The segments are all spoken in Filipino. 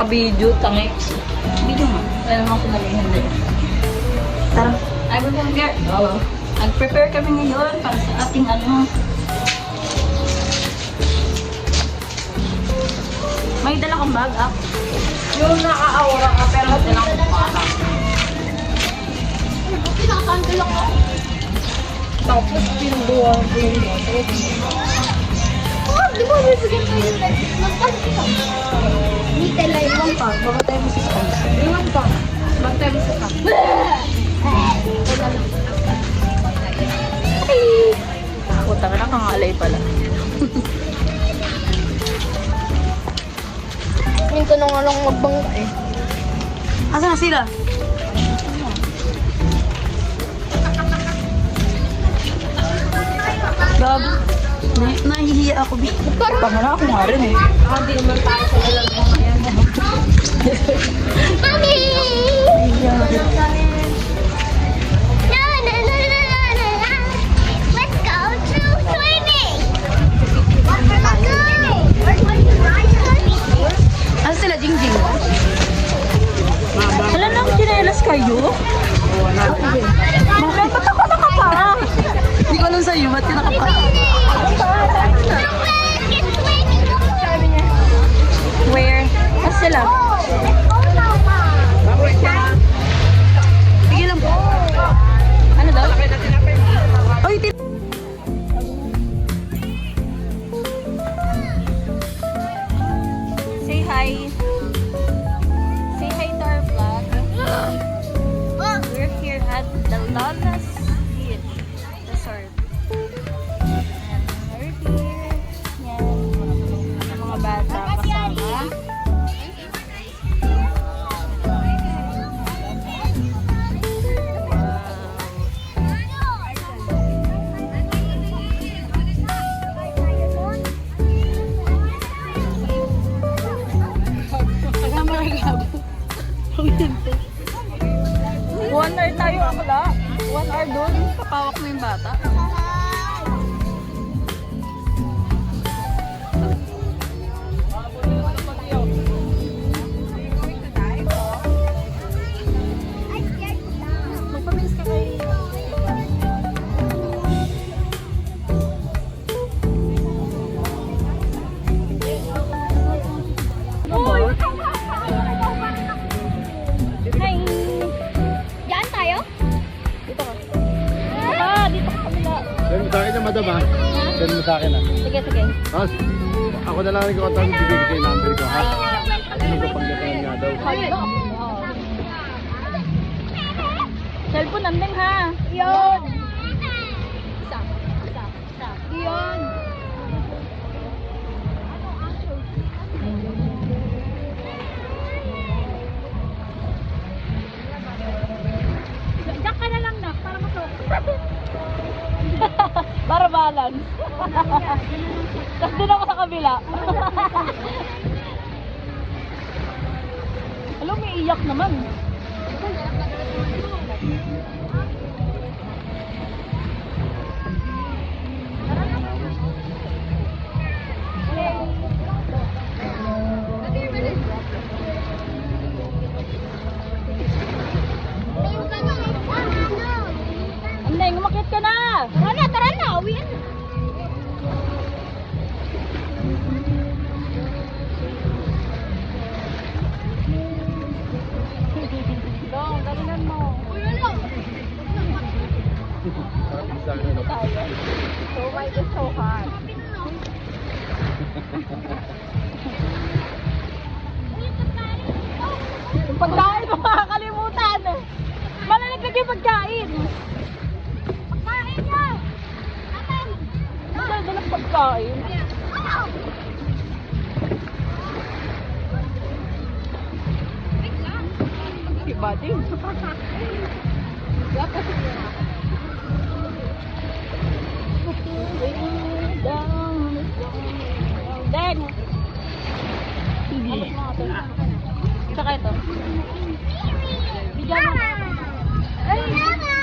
Naka-video, tangi. Video mo. Wala naman kumalihan din. Tara. Ay, burger. Oo. Nag-prepare kami ngayon para sa ating ano. May dala kang bag, ah. Yung naka-aura ka pero hindi lang kumaka. Pinakakanta lang ako. Tapos pinduhan ko yung Oh, di ba may bigyan tayo like, magpapit ka. Hindi tayo iwan pa. Babatay mo sa sponge. iwan pa. Bantay mo sa cup. Puta ka na, kangalay pala. Minto na nga lang magbangka eh. Asa na sila? Gab. Nahihiya ako, Bi. Tama na ako nga rin eh. Hindi naman tayo sa ilang mga yan. Mami! No, no, no, no, no, no, no. Let's go to swimming! Let's go! Asa sila, Jingjing? Hala nang chinelas kayo? Bakit? Ba't ako nakapa? Hindi ko alam sa'yo, ba't ka nakapa? Where? Asa sila? Sige lang po. Ano daw? Oy, say hi. Say hi to our vlog. We're here at the Lola's Beach Resort. And we're here. Yan. Ang mga bata kasama. One hour tayo akla. 1 hour doon. Papawak mo yung bata. Magpabilis ka kay... Hi! Diyan tayo? Dito ka. Dito ka kabila. Send mo sa akin na madam ha. Send mo sa akin ha. Sige, sige. Tapos, ako na lang nagkakontak ng bibigay ko yung number ko ha. Ano ko pagdating nga daw. Cellphone nandun ha. Yun! Yun! Diyan ka na lang na, para masok. Para balance. Nandun ako sa kabila. Alam, may iyak naman. Anday, umakit ka na! Tara na, uwi na. Dong, galingan mo. Uy, ano? Parang sa akin na. So wide and so hard. Yung pagkain mo makakalimutan. Malalaglag yung pagkain. Pagkain niya! Atan! Dalang pagkain. Iba din. Then, kita kayo to. Bigyan mo. Ay, Mama!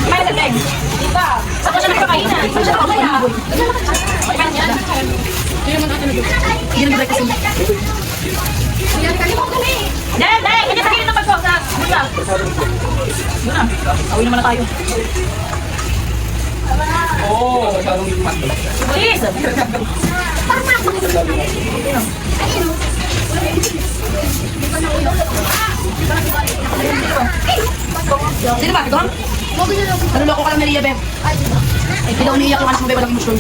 Kumain ka, Teng. Diba? Saan ka siya nagpakainan? Saan siya nakakaya? Kumain yan. Dahil, kanya sa ng bagso. Muna. Awin naman na tayo. Please! Sino ba? Ikaw? Naluloko ka lang ni Ria, Beb. Hindi daw umiiyak yung anak mo, Beb. Walang emotion.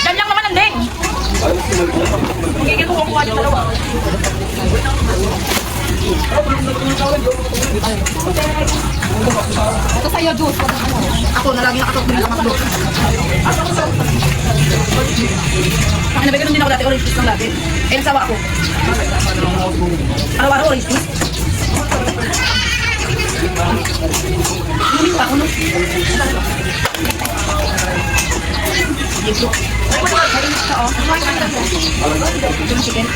Diyan lang naman ang ding. Magiging kukuha niyo dalawa. Ito sa'yo, juice. Ako na lagi nakatok din sa McDo. Ang nabigyan din ako dati, orange juice lang lagi. Eh, nagsawa ako. Araw-araw, orange juice. Hindi pa ako, no? Chicken.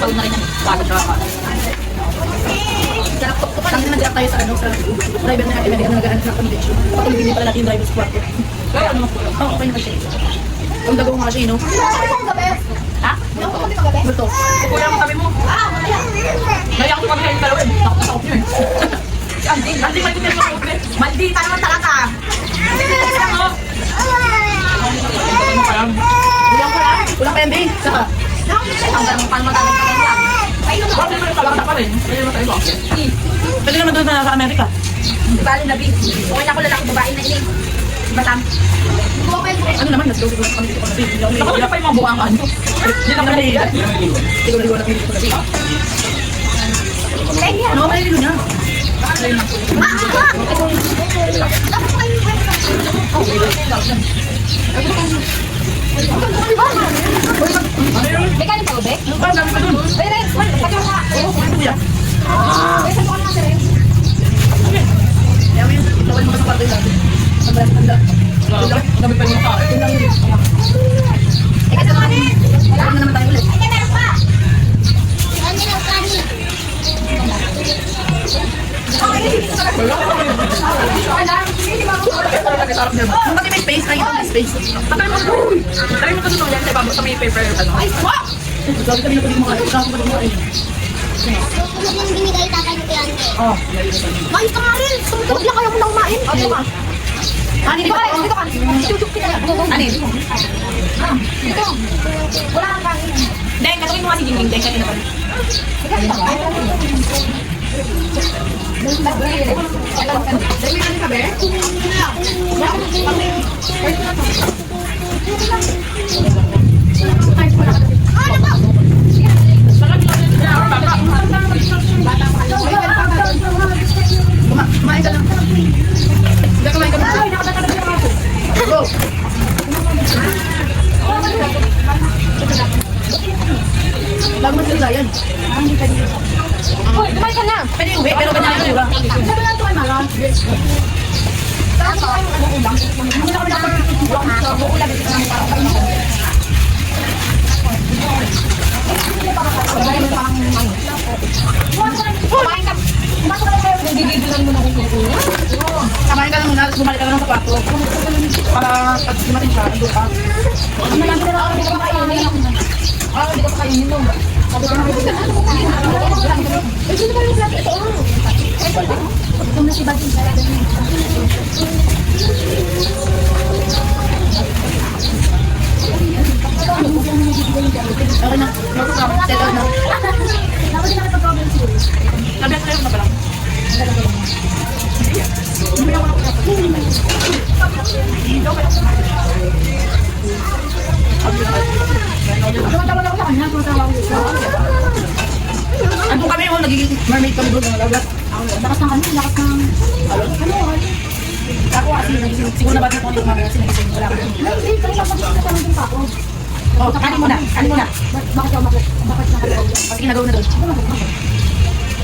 Pagod na rin yan. Pagod siya. Lang din nag-direct tayo sa driver na natin na nag-ahanap ng conviction. Patuloy din pala natin yung driver's kwarto. Oo, okay na kasi. Ang dago nga siya, no? Ha? Ito. Kukulang kami mo. Naya ako kami kayo dalawa. Nakasakop nyo eh. Andy, may kutin sa kutin. Maldita naman talaga. Kulang pa yan, babe. Saka. Ang ganun pa naman talaga lang. Bakit naman yung kalakta pa rin? Pwede naman doon sa Amerika. Bali na, babe. Okay na ako lalaki babae na ini. Batam. Ano naman, let's go siguro sa kami dito ko na babe. Nakawala pa yung mga bukaan. Hindi lang kami nahihila. Siguro na pinili ko na babe. Ano ba nililo niya? Mekanik ka, Bek? Ang dami pa dun. Kuya. Kaya mo yun, tawal mo sa kwarto yung natin. Ang dami pa yung kain. Kailan na naman tayo ulit. Kung pati may space, nakikita may space. Patay mo ito. Try mo ito dito yan sa may paper. Ay, wow! Sabi kami na pwede mga kain. Yung binigay tatay ko yan. Oh. May ka nga rin. Huwag lang kayo muna kumain. Ano ka? Ani, dito ka. Dito ka. Ani. Ito. Wala kang kain. Deng, katawin mo nga si Jingling. Deng, kanina pa. Kumain ka lang. Hindi kumain ka lang. Go. Bago mo sila yan. Uy, kumain ka na. Pwede uwi, pero ganyan yung iba. Sabi lang ito kay Malang. Kumain ka. Kamain ka lang muna, bumalik ka lang sa kwarto. Para pag dumating siya, ando ka. Hindi ka kainin mo. Ito na si Bagin. Okay na. Settle na. Sabi ako na pala. Ano kami yung nagiging mermaid kami doon ng lagat. Lakas ng ano? Lakas ng... Ano? Ako kasi nagising. Siguro na ba dito yung mga kasi nagising. Wala ko. Hindi, pero kapag din pa ako. Oh, kanin muna. Kanin muna. Bakit ako bakit? Bakit nakagawa? Sige, nagawin na doon.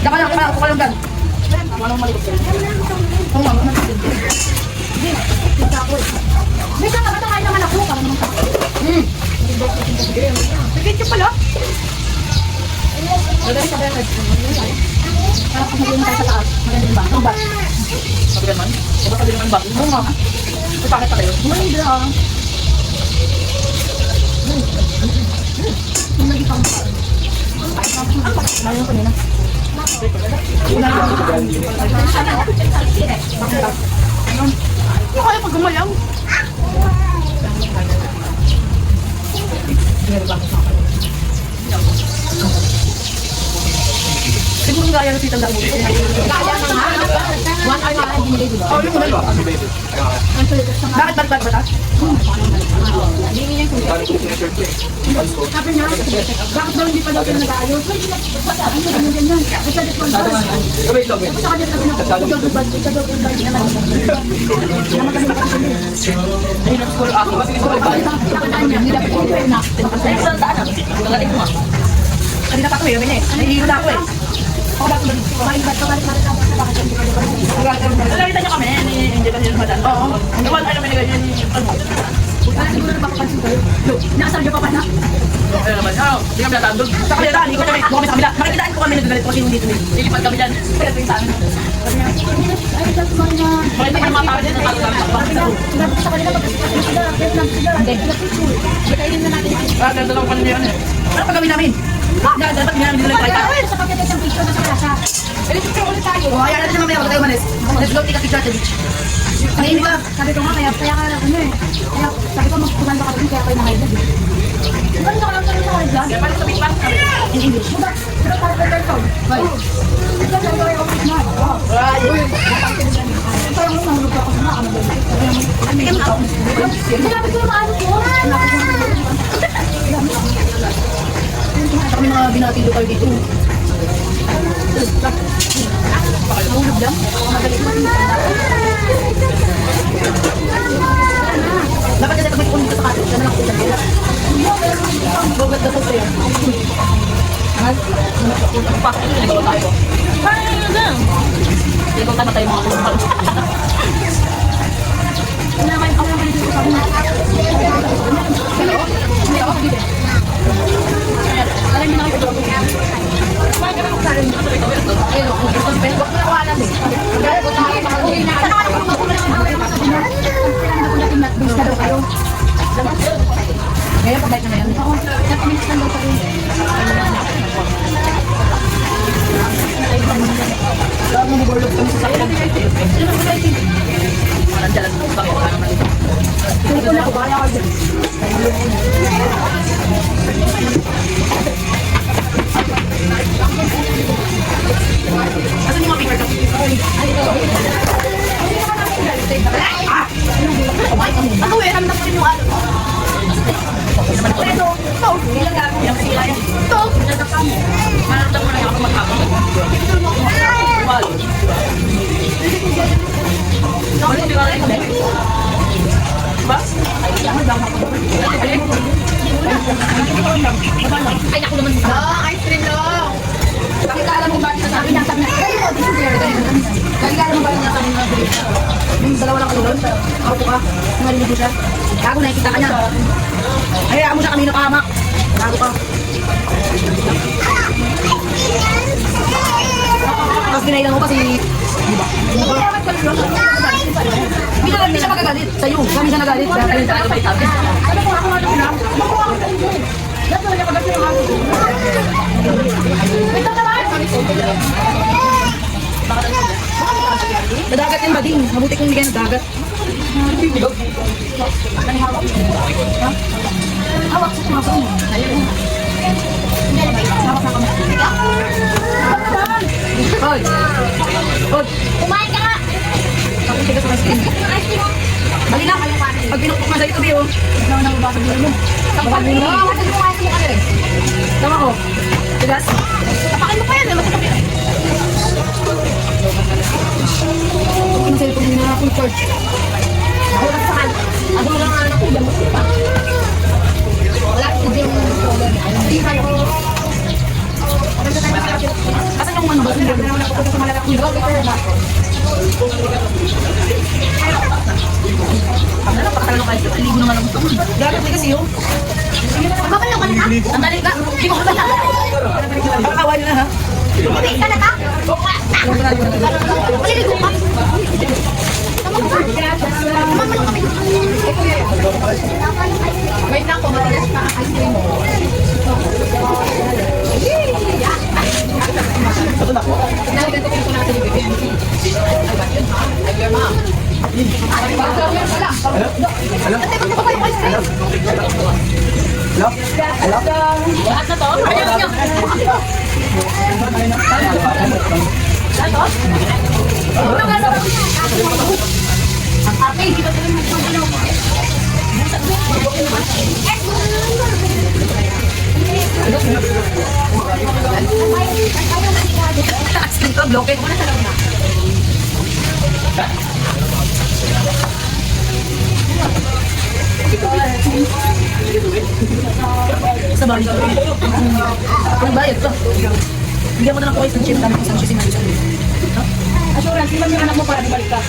Daka lang, ako ka lang gan. Walang malikot. Oo, May saka ba kain naman ako? Para naman ako. Sige, ito pala. Lagay sa bed. Para kung magiging tayo sa taas. Maganda ba? Ang bat. Sabi naman, sabi naman ba? Oo nga. Ito bakit pa kayo? Hindi ah. Yung naging pang bat. Ang bat. Lalo ko nila. Ano kaya pag gumayaw? Siguro gaya na sitang damo. Gaya na nga. One hour na binigay diba? Oh, yun na. Bakit Sabi niya, bakit daw hindi pa daw sila nag-aayos? Ano ganyan? Basta responsible. Tapos sa kanya sabi niya, ikaw daw ba? Ikaw daw ba? Kanina pa ko eh, ganyan eh. Nahihilo na ako eh. Ako ba ito? Maibat ka Nakita niyo kami, hindi kasi yung madal. Oo. Iwan tayo namin na ganyan yung ano. Parang siguro na bakapansin ko. Nakasal niyo pa pa na? Ayun naman, hindi kami nataan doon. Sa kanila, hindi ko kami. Buka kami sa kabila. Makikitaan ko kami nagagalit ko kasi yung dito. Lilipat kami dyan. Kaya ito yung sa amin. Ay, sa sumali na. Bakit hindi ka naman tawag dyan? Natalo kami sa bakit ako? Sinabi ko sa kanila, hindi. Kainin na natin. Ganito lang kanina yan eh. Ano pa gawin namin? Dapat hindi namin dito lang tayo. Sa pagkakit ng picture na sa klasa. Picture ulit tayo. O, ayan natin siya mamaya. Wala tayo manis. Let's go take a picture at the beach. Ay, ba? Sabi ko nga, kaya ka lang ano eh. Kaya sabi ko, magpupunta ka rin, kaya kayo na-hide na. Ganun ka lang sa hide vlog? Kaya paano sa beach pa? In English. Pero parang better to. Bye. Ito sa your office na. Parang mo nahulog ako sa mga ano ba? Sinabi ko yung ano ko. Kami mga binati lugar dito. Nahulog lang. Dapat kasi kapag kung dito sa kato, siya na lang ako dyan. Bogat na po sa'yo. Pasok ito, nagawa tayo. Parang yun lang. Ikaw tama tayo mga kulungan. Ako naman dito sa mga. Hello? Hindi ako dito. Alam mo na ako dito. Ayun, kung gusto mo, pero ako alam eh. Kaya ko tayo, makauwi na. Ano ka naman magulat siya? Bis na daw kayo. Ngayon, pabalik na ngayon. Oo, napamintis lang daw kayo. Kaya mo mag-orlog kami sa sakyan. Ano ba kayo? Parang dyan lang. Bakit wala naman ito? Kung ko na ako, bahala ka dyan. Asan yung mga paper cup? Ako eh, ramdam ko rin yung ano. Ito, ito. Yung sila yan. Ito. Maramdam mo na yung ako maghapon. Wal. Wala yung bigala ito. Diba? Ay, naku naman. Ice cream lang. Kakilala mo ba yung sasabi niya? Sabi niya, "Hey, this is your day." Kakilala mo ba yung sasabi niya? Yung dalawa lang kayo doon. Ako ka. Narinig mo siya. Gago, nakikita ka niya. Hayaan mo siya kanina pa, hamak. Gago ka. Tapos ginailan mo kasi, di ba? Hindi siya magagalit sa'yo. Kami siya nagalit. Dahil sa may sabi. Ano po, ako nga lang. Makuha ko sa inyo. Lahat na niya pagkakit yung ako. Ito naman! Nadagat yung bading. Mabuti kong hindi kayo nadagat. Ha? Hawak sa mga mo. Hawak na kami. Hoy! Hoy! Kumain ka nga! Ako tigas sa skin. Dali na! Pag pinukpok na sa'yo ito, Bio. Ano na mabasa din mo? Baka din mo. Oo, kasi kumain mo ka rin. Tama ko. Tigas. Tapakin mo pa yan. Masakap yan. Ang cellphone nila na full charge. Ako lang sa kan. Ako lang ang anak ko. Diyan mo pa. Wala ko din yung problem. Hindi kayo. Asan yung ano ba? Hindi naman ako sa malalaki. Hindi ko. nga lang gusto ko. Gagawin ko kasi yung. Magpapalaw ka na ta? Ang dali ka. Hindi mo kapala. Pakakawan na ha. Uwi ka na ta? Maliligo ka? Mamalong kami. Wait lang po, matigas pa ang ice cream mo. Nalagyan ko natin yung bibig. Ay, your mom. Lahat na to? Ayaw nyo. Ito, bloke. Sa balik. Ang bayad ko. Bigyan mo na lang po kayo ng chip namin kung saan siya sinadya. Assurance, ilan yung anak mo para di balik ka?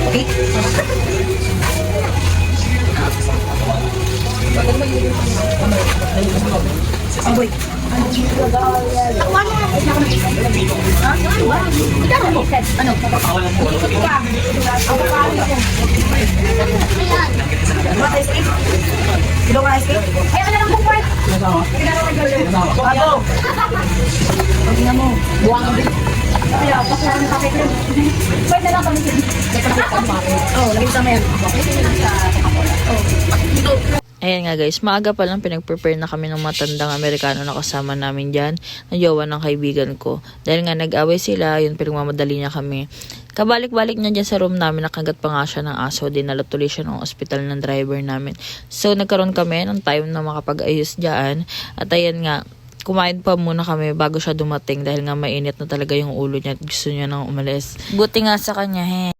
Okay. Oh boy. Ano? What ice cream? Ilo ka ice cream? Ay, ano lang bukwan? Bago! Tingnan mo, buwang ang bilis. Kaya, pakuha ng kape ko. Pwede na lang kami. Oh, lagay sa mayan. Oh, dito. Ayan nga guys, maaga pa lang pinag-prepare na kami ng matandang Amerikano na kasama namin dyan, na jowa ng kaibigan ko. Dahil nga nag-away sila, yun pinagmamadali niya kami. Kabalik-balik niya dyan sa room namin, nakagat pa nga siya ng aso, dinala tuloy siya ng ospital ng driver namin. So nagkaroon kami ng time na makapag-ayos dyan, at ayan nga, kumain pa muna kami bago siya dumating dahil nga mainit na talaga yung ulo niya at gusto niya nang umalis. Buti nga sa kanya, he.